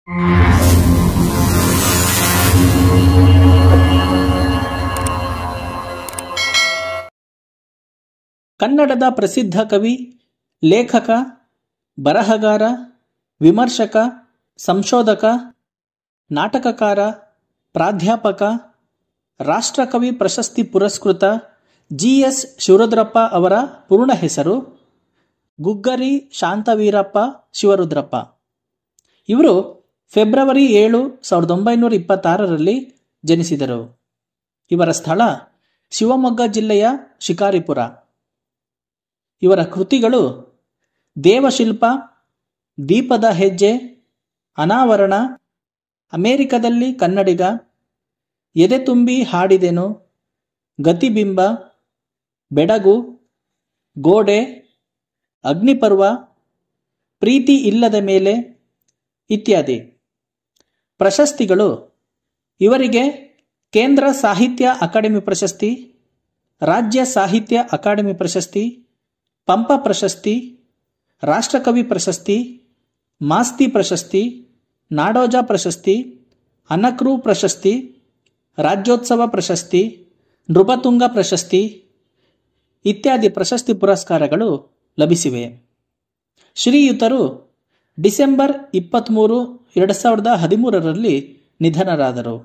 ಕನ್ನಡದ ಪ್ರಸಿದ್ಧ ಕವಿ, ಲೇಖಕ, ಬರಹಗಾರ, ವಿಮರ್ಶಕ, ಸಂಶೋಧಕ, ನಾಟಕಕಾರ, ಪ್ರಾಧ್ಯಾಪಕ, ರಾಷ್ಟ್ರಕವಿ ಪ್ರಶಸ್ತಿ ಪುರಸ್ಕೃತ GS ಶಿವರುದ್ರಪ್ಪ ಅವರ ಪೂರ್ಣ ಹೆಸರು ಗುಗ್ಗರಿ ಶಾಂತವೀರಪ್ಪ ಶಿವರುದ್ರಪ್ಪ. ಇವರು ಫೆಬ್ರವರಿ 7, 1926ರಲ್ಲಿ ಜನಿಸಿದರು. ಇವರ ಸ್ಥಳ ಶಿವಮೊಗ್ಗ ಜಿಲ್ಲೆಯ ಶಿಕಾರಿಪುರ. ಇವರ ಕೃತಿಗಳು ದೇವಶಿಲ್ಪ, ದೀಪದ ಹೆಜ್ಜೆ, ಅನಾವರಣ, ಅಮೆರಿಕದಲ್ಲಿ ಕನ್ನಡಿಗ, ಎದೆ ತುಂಬಿ ಹಾಡಿದೆನು, ಗತಿಬಿಂಬ, ಬೆಡಗು, ಗೋಡೆ, ಅಗ್ನಿಪರ್ವ, ಪ್ರೀತಿ ಇಲ್ಲದ ಮೇಲೆ ಇತ್ಯಾದಿ. ಪ್ರಶಸ್ತಿಗಳು ಇವರಿಗೆ ಕೇಂದ್ರ ಸಾಹಿತ್ಯ ಅಕಾಡೆಮಿ ಪ್ರಶಸ್ತಿ, ರಾಜ್ಯ ಸಾಹಿತ್ಯ ಅಕಾಡೆಮಿ ಪ್ರಶಸ್ತಿ, ಪಂಪ ಪ್ರಶಸ್ತಿ, ರಾಷ್ಟ್ರಕವಿ ಪ್ರಶಸ್ತಿ, ಮಾಸ್ತಿ ಪ್ರಶಸ್ತಿ, ನಾಡೋಜ ಪ್ರಶಸ್ತಿ, ಅನಕ್ರು ಪ್ರಶಸ್ತಿ, ರಾಜ್ಯೋತ್ಸವ ಪ್ರಶಸ್ತಿ, ನೃಪತುಂಗ ಪ್ರಶಸ್ತಿ ಇತ್ಯಾದಿ ಪ್ರಶಸ್ತಿ ಪುರಸ್ಕಾರಗಳು ಲಭಿಸಿವೆ. ಶ್ರೀಯುತರು ಡಿಸೆಂಬರ್ 23, 2013ರಲ್ಲಿ ನಿಧನರಾದರು.